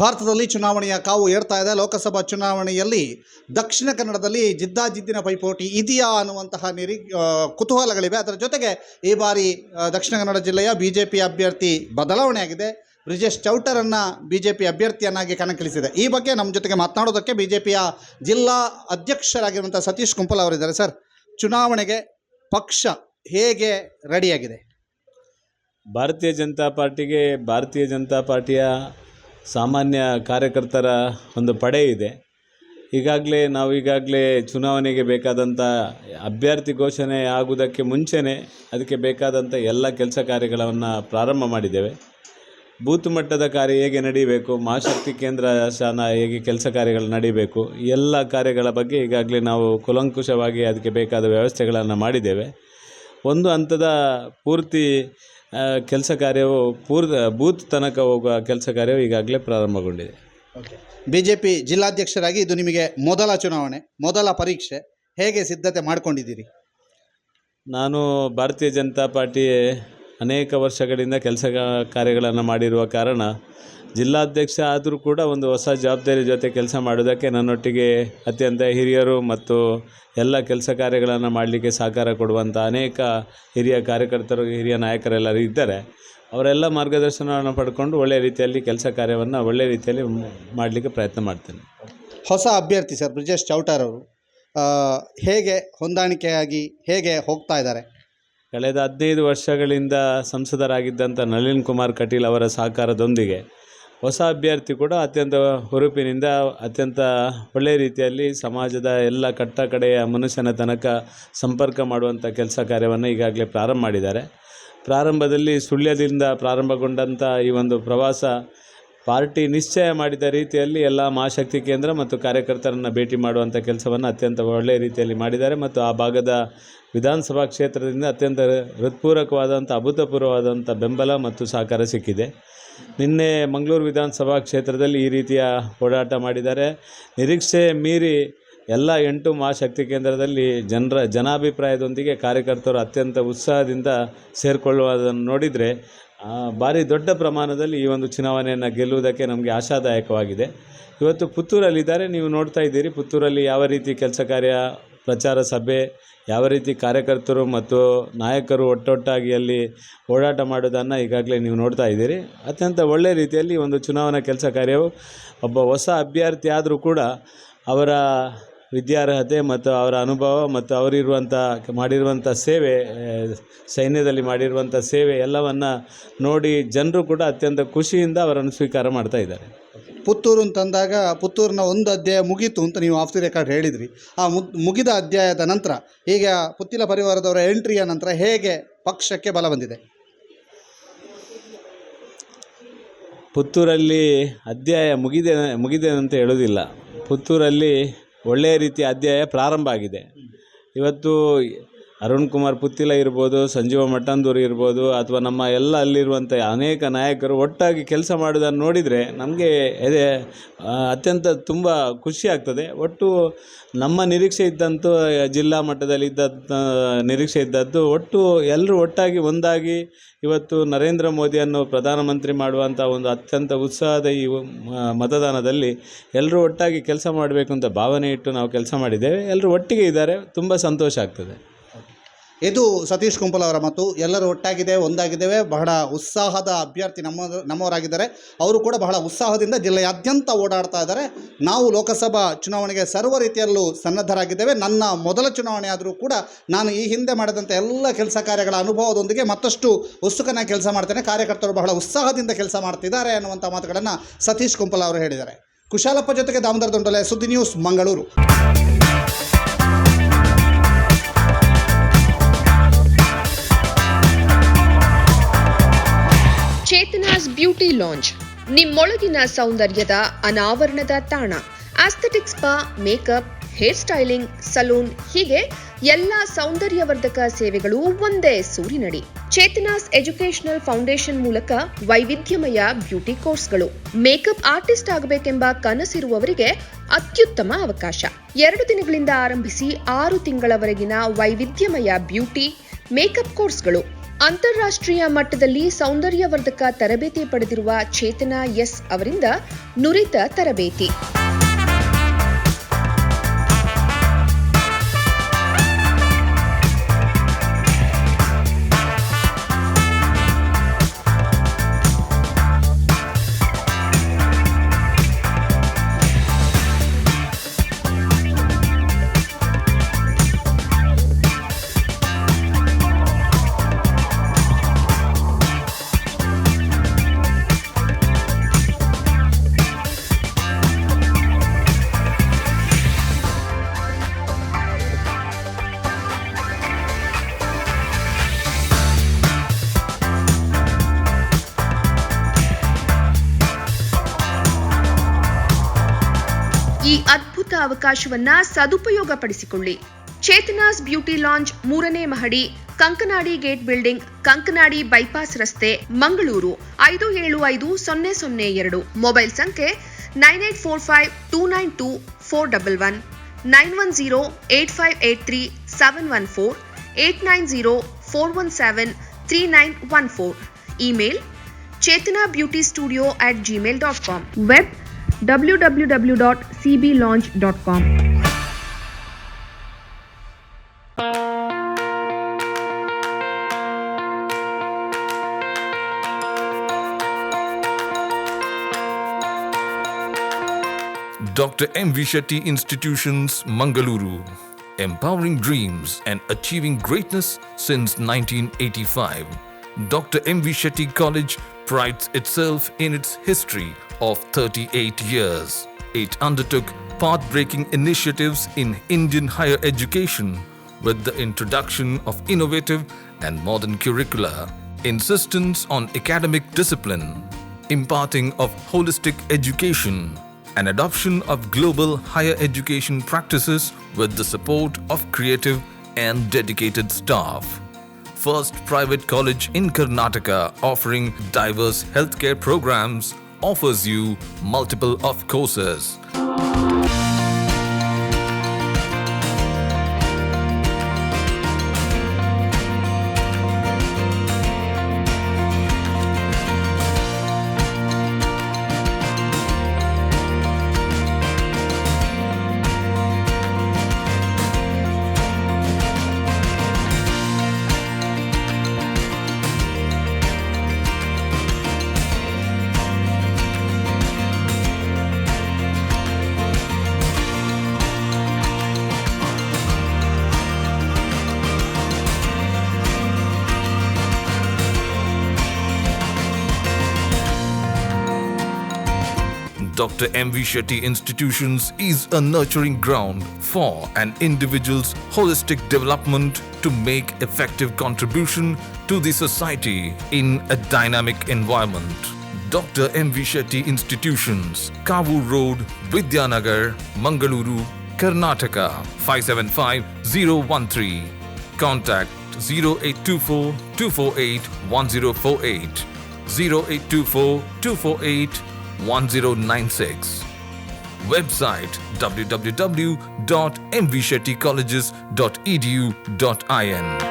ಭಾರತದಲ್ಲಿ ಚುನಾವಣೆಯ ಕಾವು ಏರ್ತಾ ಇದೆ. ಲೋಕಸಭಾ ಚುನಾವಣೆಯಲ್ಲಿ ದಕ್ಷಿಣ ಕನ್ನಡದಲ್ಲಿ ಜಿದ್ದಾಜಿದ್ದಿನ ಪೈಪೋಟಿ ಇದೆಯಾ ಅನ್ನುವಂತಹ ಕುತೂಹಲಗಳಿವೆ. ಅದರ ಜೊತೆಗೆ ಈ ಬಾರಿ ದಕ್ಷಿಣ ಕನ್ನಡ ಜಿಲ್ಲೆಯ BJP ಅಭ್ಯರ್ಥಿ ಬದಲಾವಣೆಯಾಗಿದೆ. ಬ್ರಿಜೇಶ್ ಚೌಟರನ್ನು BJP ಅಭ್ಯರ್ಥಿಯನ್ನಾಗಿ ಕಣಕ್ಕಿಳಿಸಿದೆ. ಈ ಬಗ್ಗೆ ನಮ್ಮ ಜೊತೆಗೆ ಮಾತನಾಡೋದಕ್ಕೆ BJPಯ ಜಿಲ್ಲಾ ಅಧ್ಯಕ್ಷರಾಗಿರುವಂಥ ಸತೀಶ್ ಕುಂಪಲ್ ಅವರಿದ್ದಾರೆ. ಸರ್, ಚುನಾವಣೆಗೆ ಪಕ್ಷ ಹೇಗೆ ರೆಡಿಯಾಗಿದೆ? ಭಾರತೀಯ ಜನತಾ ಪಾರ್ಟಿಯ ಸಾಮಾನ್ಯ ಕಾರ್ಯಕರ್ತರ ಒಂದು ಪಡೆ ಇದೆ. ಈಗಾಗಲೇ ಚುನಾವಣೆಗೆ ಬೇಕಾದಂಥ ಅಭ್ಯರ್ಥಿ ಘೋಷಣೆ ಆಗುವುದಕ್ಕೆ ಮುಂಚೆನೇ ಅದಕ್ಕೆ ಬೇಕಾದಂಥ ಎಲ್ಲ ಕೆಲಸ ಕಾರ್ಯಗಳನ್ನು ಪ್ರಾರಂಭ ಮಾಡಿದ್ದೇವೆ. ಬೂತ್ ಮಟ್ಟದ ಕಾರ್ಯ ಹೇಗೆ ನಡೀಬೇಕು, ಮಹಾಶಕ್ತಿ ಕೇಂದ್ರ ಸ್ಥಾನ ಹೇಗೆ ಕೆಲಸ ಕಾರ್ಯಗಳು ನಡೀಬೇಕು, ಎಲ್ಲ ಕಾರ್ಯಗಳ ಬಗ್ಗೆ ಈಗಾಗಲೇ ನಾವು ಕೂಲಂಕುಷವಾಗಿ ಅದಕ್ಕೆ ಬೇಕಾದ ವ್ಯವಸ್ಥೆಗಳನ್ನು ಮಾಡಿದ್ದೇವೆ. ಒಂದು ಹಂತದ ಪೂರ್ತಿ ಕೆಲಸ ಕಾರ್ಯವು ಬೂತ್ ತನಕ ಹೋಗುವ ಕೆಲಸ ಕಾರ್ಯವು ಈಗಾಗಲೇ ಪ್ರಾರಂಭಗೊಂಡಿದೆ. BJP ಜಿಲ್ಲಾಧ್ಯಕ್ಷರಾಗಿ ಇದು ನಿಮಗೆ ಮೊದಲ ಚುನಾವಣೆ, ಮೊದಲ ಪರೀಕ್ಷೆ. ಹೇಗೆ ಸಿದ್ಧತೆ ಮಾಡಿಕೊಂಡಿದ್ದೀರಿ? ನಾನು ಭಾರತೀಯ ಜನತಾ ಪಾರ್ಟಿ ಅನೇಕ ವರ್ಷಗಳಿಂದ ಕೆಲಸ ಕಾರ್ಯಗಳನ್ನು ಮಾಡಿರುವ ಕಾರಣ ಜಿಲ್ಲಾಧ್ಯಕ್ಷ ಆದರೂ ಕೂಡ ಒಂದು ಹೊಸ ಜವಾಬ್ದಾರಿ ಜೊತೆ ಕೆಲಸ ಮಾಡೋದಕ್ಕೆ ನನ್ನೊಟ್ಟಿಗೆ ಅತ್ಯಂತ ಹಿರಿಯರು ಮತ್ತು ಎಲ್ಲ ಕೆಲಸ ಕಾರ್ಯಗಳನ್ನು ಮಾಡಲಿಕ್ಕೆ ಸಹಕಾರ ಕೊಡುವಂಥ ಅನೇಕ ಹಿರಿಯ ಕಾರ್ಯಕರ್ತರು, ಹಿರಿಯ ನಾಯಕರೆಲ್ಲರೂ ಇದ್ದಾರೆ. ಅವರೆಲ್ಲ ಮಾರ್ಗದರ್ಶನವನ್ನು ಪಡ್ಕೊಂಡು ಒಳ್ಳೆಯ ರೀತಿಯಲ್ಲಿ ಕೆಲಸ ಕಾರ್ಯವನ್ನು ಒಳ್ಳೆಯ ರೀತಿಯಲ್ಲಿ ಮಾಡಲಿಕ್ಕೆ ಪ್ರಯತ್ನ ಮಾಡ್ತೇನೆ. ಹೊಸ ಅಭ್ಯರ್ಥಿ ಸರ್ ಬ್ರಿಜೇಶ್ ಚೌಟರ್ ಅವರು ಹೇಗೆ ಹೊಂದಾಣಿಕೆಯಾಗಿ ಹೇಗೆ ಹೋಗ್ತಾ ಇದ್ದಾರೆ? ಕಳೆದ 15 ವರ್ಷಗಳಿಂದ ಸಂಸದರಾಗಿದ್ದಂಥ ನಳಿನ್ ಕುಮಾರ್ ಕಟೀಲ್ ಅವರ ಸಹಕಾರದೊಂದಿಗೆ ಹೊಸ ಅಭ್ಯರ್ಥಿ ಕೂಡ ಅತ್ಯಂತ ಹುರುಪಿನಿಂದ ಅತ್ಯಂತ ಒಳ್ಳೆಯ ರೀತಿಯಲ್ಲಿ ಸಮಾಜದ ಎಲ್ಲ ಕಟ್ಟಕಡೆಯ ಮನುಷ್ಯನ ತನಕ ಸಂಪರ್ಕ ಮಾಡುವಂಥ ಕೆಲಸ ಕಾರ್ಯವನ್ನು ಈಗಾಗಲೇ ಪ್ರಾರಂಭ ಮಾಡಿದ್ದಾರೆ. ಪ್ರಾರಂಭದಲ್ಲಿ ಸುಳ್ಯದಿಂದ ಪ್ರಾರಂಭಗೊಂಡಂಥ ಈ ಒಂದು ಪ್ರವಾಸ ಪಾರ್ಟಿ ನಿಶ್ಚಯ ಮಾಡಿದ ರೀತಿಯಲ್ಲಿ ಎಲ್ಲ ಮಹಾಶಕ್ತಿ ಕೇಂದ್ರ ಮತ್ತು ಕಾರ್ಯಕರ್ತರನ್ನು ಭೇಟಿ ಮಾಡುವಂಥ ಕೆಲಸವನ್ನು ಅತ್ಯಂತ ಒಳ್ಳೆಯ ರೀತಿಯಲ್ಲಿ ಮಾಡಿದ್ದಾರೆ. ಮತ್ತು ಆ ಭಾಗದ ವಿಧಾನಸಭಾ ಕ್ಷೇತ್ರದಿಂದ ಅತ್ಯಂತ ಹೃತ್ಪೂರ್ವಕವಾದಂಥ ಅಭೂತಪೂರ್ವವಾದಂಥ ಬೆಂಬಲ ಮತ್ತು ಸಹಕಾರ ಸಿಕ್ಕಿದೆ. ನಿನ್ನೆ ಮಂಗಳೂರು ವಿಧಾನಸಭಾ ಕ್ಷೇತ್ರದಲ್ಲಿ ಈ ರೀತಿಯ ಓಡಾಟ ಮಾಡಿದ್ದಾರೆ. ನಿರೀಕ್ಷೆ ಮೀರಿ ಎಲ್ಲ 8 ಮಹಾಶಕ್ತಿ ಕೇಂದ್ರದಲ್ಲಿ ಜನಾಭಿಪ್ರಾಯದೊಂದಿಗೆ ಕಾರ್ಯಕರ್ತರು ಅತ್ಯಂತ ಉತ್ಸಾಹದಿಂದ ಸೇರಿಕೊಳ್ಳುವುದನ್ನು ನೋಡಿದರೆ ಭಾರಿ ದೊಡ್ಡ ಪ್ರಮಾಣದಲ್ಲಿ ಈ ಒಂದು ಚುನಾವಣೆಯನ್ನು ಗೆಲ್ಲುವುದಕ್ಕೆ ನಮಗೆ ಆಶಾದಾಯಕವಾಗಿದೆ. ಇವತ್ತು ಪುತ್ತೂರಲ್ಲಿದ್ದಾರೆ, ನೀವು ನೋಡ್ತಾ ಇದ್ದೀರಿ. ಪುತ್ತೂರಲ್ಲಿ ಯಾವ ರೀತಿ ಕೆಲಸ ಕಾರ್ಯ, ಪ್ರಚಾರ ಸಭೆ, ಯಾವ ರೀತಿ ಕಾರ್ಯಕರ್ತರು ಮತ್ತು ನಾಯಕರು ಒಟ್ಟೊಟ್ಟಾಗಿ ಅಲ್ಲಿ ಓಡಾಟ ಮಾಡೋದನ್ನು ಈಗಾಗಲೇ ನೀವು ನೋಡ್ತಾ ಇದ್ದೀರಿ. ಅತ್ಯಂತ ಒಳ್ಳೆಯ ರೀತಿಯಲ್ಲಿ ಒಂದು ಚುನಾವಣಾ ಕೆಲಸ ಕಾರ್ಯವು ಒಬ್ಬ ಹೊಸ ಅಭ್ಯರ್ಥಿ ಆದರೂ ಕೂಡ ಅವರ ವಿದ್ಯಾರ್ಹತೆ ಮತ್ತು ಅವರ ಅನುಭವ ಮತ್ತು ಮಾಡಿರುವಂಥ ಸೇವೆ, ಸೈನ್ಯದಲ್ಲಿ ಮಾಡಿರುವಂಥ ಸೇವೆ ಎಲ್ಲವನ್ನು ನೋಡಿ ಜನರು ಕೂಡ ಅತ್ಯಂತ ಖುಷಿಯಿಂದ ಅವರನ್ನು ಸ್ವೀಕಾರ ಮಾಡ್ತಾ ಇದ್ದಾರೆ. ಪುತ್ತೂರು ಅಂತಂದಾಗ ಪುತ್ತೂರಿನ ಒಂದು ಅಧ್ಯಾಯ ಮುಗೀತು ಅಂತ ನೀವು ಆಫ್ ದಿ ರೆಕಾರ್ಡ್ ಹೇಳಿದ್ರಿ. ಆ ಮುಗಿದ ಅಧ್ಯಾಯದ ನಂತರ ಈಗ ಪುತ್ತಿಲ ಪರಿವಾರದವರ ಎಂಟ್ರಿಯ ನಂತರ ಹೇಗೆ ಪಕ್ಷಕ್ಕೆ ಬಲ ಬಂದಿದೆ? ಪುತ್ತೂರಲ್ಲಿ ಅಧ್ಯಾಯ ಮುಗಿದೆ ಅಂತ ಹೇಳೋದಿಲ್ಲ. ಪುತ್ತೂರಲ್ಲಿ ಒಳ್ಳೆಯ ರೀತಿಯ ಅಧ್ಯಾಯ ಪ್ರಾರಂಭ ಆಗಿದೆ. ಇವತ್ತು ಅರುಣ್ ಕುಮಾರ್ ಪುತ್ತಿಲ ಇರ್ಬೋದು, ಸಂಜೀವ ಮಟ್ಟಂದೂರು ಇರ್ಬೋದು, ಅಥವಾ ನಮ್ಮ ಎಲ್ಲ ಅಲ್ಲಿರುವಂಥ ಅನೇಕ ನಾಯಕರು ಒಟ್ಟಾಗಿ ಕೆಲಸ ಮಾಡೋದನ್ನು ನೋಡಿದರೆ ನಮಗೆ ಅತ್ಯಂತ ತುಂಬ ಖುಷಿ ಆಗ್ತದೆ. ಒಟ್ಟು ನಮ್ಮ ನಿರೀಕ್ಷೆ ಇದ್ದಂತೂ ಜಿಲ್ಲಾ ಮಟ್ಟದಲ್ಲಿ ನಿರೀಕ್ಷೆ ಇದ್ದದ್ದು ಒಟ್ಟು ಎಲ್ಲರೂ ಒಟ್ಟಾಗಿ ಒಂದಾಗಿ ಇವತ್ತು ನರೇಂದ್ರ ಮೋದಿಯನ್ನು ಪ್ರಧಾನಮಂತ್ರಿ ಮಾಡುವಂಥ ಒಂದು ಅತ್ಯಂತ ಉತ್ಸಾಹದ ಈ ಮತದಾನದಲ್ಲಿ ಎಲ್ಲರೂ ಒಟ್ಟಾಗಿ ಕೆಲಸ ಮಾಡಬೇಕು ಅಂತ ಭಾವನೆ ಇಟ್ಟು ನಾವು ಕೆಲಸ ಮಾಡಿದ್ದೇವೆ. ಎಲ್ಲರೂ ಒಟ್ಟಿಗೆ ಇದ್ದಾರೆ, ತುಂಬ ಸಂತೋಷ ಆಗ್ತದೆ. ಇದು ಸತೀಶ್ ಕುಂಪಲ್ ಅವರ ಮಾತು. ಎಲ್ಲರೂ ಒಟ್ಟಾಗಿದ್ದೇವೆ, ಒಂದಾಗಿದ್ದೇವೆ. ಬಹಳ ಉತ್ಸಾಹದ ಅಭ್ಯರ್ಥಿ ನಮ್ಮವರಾಗಿದ್ದಾರೆ. ಅವರು ಕೂಡ ಬಹಳ ಉತ್ಸಾಹದಿಂದ ಜಿಲ್ಲೆಯಾದ್ಯಂತ ಓಡಾಡ್ತಾ ಇದ್ದಾರೆ. ನಾವು ಲೋಕಸಭಾ ಚುನಾವಣೆಗೆ ಸರ್ವ ರೀತಿಯಲ್ಲೂ ಸನ್ನದ್ಧರಾಗಿದ್ದೇವೆ. ನನ್ನ ಮೊದಲ ಚುನಾವಣೆ ಆದರೂ ಕೂಡ ನಾನು ಈ ಹಿಂದೆ ಮಾಡಿದಂಥ ಎಲ್ಲ ಕೆಲಸ ಕಾರ್ಯಗಳ ಅನುಭವದೊಂದಿಗೆ ಮತ್ತಷ್ಟು ಉತ್ಸುಕನಾಗಿ ಕೆಲಸ ಮಾಡ್ತೇನೆ. ಕಾರ್ಯಕರ್ತರು ಬಹಳ ಉತ್ಸಾಹದಿಂದ ಕೆಲಸ ಮಾಡ್ತಿದ್ದಾರೆ ಅನ್ನುವಂಥ ಮಾತುಗಳನ್ನು ಸತೀಶ್ ಕುಂಪಲ್ ಅವರು ಹೇಳಿದ್ದಾರೆ. ಕುಶಾಲಪ್ಪ ಜೊತೆಗೆ ದಾಮೋದರ ದೊಂಡಲೆ, ಸುದ್ದಿ news, Mangaluru. Chetana's beauty lounge, ನಿಮ್ಮೊಳಗಿನ ಸೌಂದರ್ಯದ ಅನಾವರಣದ ತಾಣ. Aesthetic spa, makeup, hair styling, salon, ಹೀಗೆ ಎಲ್ಲ ಸೌಂದರ್ಯವರ್ಧಕ ಸೇವೆಗಳು ಒಂದೇ ಸೂರಿನಡಿ. ಚೇತನಾಸ್ ಎಜುಕೇಶನಲ್ ಫೌಂಡೇಶನ್ ಮೂಲಕ ವೈವಿಧ್ಯಮಯ ಬ್ಯೂಟಿ ಕೋರ್ಸ್ಗಳು. ಮೇಕಪ್ ಆರ್ಟಿಸ್ಟ್ ಆಗಬೇಕೆಂಬ ಕನಸಿರುವವರಿಗೆ ಅತ್ಯುತ್ತಮ ಅವಕಾಶ. 2 ದಿನಗಳಿಂದ ಆರಂಭಿಸಿ 6 ತಿಂಗಳವರೆಗಿನ ವೈವಿಧ್ಯಮಯ ಬ್ಯೂಟಿ, ಮೇಕಪ್ ಕೋರ್ಸ್ಗಳು. ಅಂತಾರಾಷ್ಟ್ರೀಯ ಮಟ್ಟದಲ್ಲಿ ಸೌಂದರ್ಯವರ್ಧಕ ತರಬೇತಿ ಪಡೆದಿರುವ ಚೇತನಾ ಎಸ್ ಅವರಿಂದ ನುರಿತ ತರಬೇತಿ. ಈ ಅದ್ಭುತ ಅವಕಾಶವನ್ನ ಸದುಪಯೋಗಪಡಿಸಿಕೊಳ್ಳಿ. ಚೇತನಾಸ್ ಬ್ಯೂಟಿ ಲಾಂಜ್ 3ನೇ ಮಹಡಿ, Kankanadi gate building, Kankanadi bypass ರಸ್ತೆ, ಮಂಗಳೂರು 575002. ಮೊಬೈಲ್ ಸಂಖ್ಯೆ 9845292411, 9108583714, 8904173914. Email chetanabeautystudio@gmail.com. Web www.cblaunch.com. Dr. M.V. Shetty Institutions, Mangaluru. Empowering dreams and achieving greatness since 1985. Dr. M.V. Shetty College prides itself in its history of 38 years. It undertook path-breaking initiatives in Indian higher education with the introduction of innovative and modern curricula, insistence on academic discipline, imparting of holistic education, and adoption of global higher education practices with the support of creative and dedicated staff. First private college in Karnataka offering diverse healthcare programs, offers you multiple of courses. Dr. M.V. Shetty Institutions is a nurturing ground for an individual's holistic development to make effective contribution to the society in a dynamic environment. Dr. M.V. Shetty Institutions, Kavu Road, Vidyanagar, Mangaluru, Karnataka 575013. Contact 0824 248 1048, 0824 248 1096. Website www.mvshettycolleges.edu.in.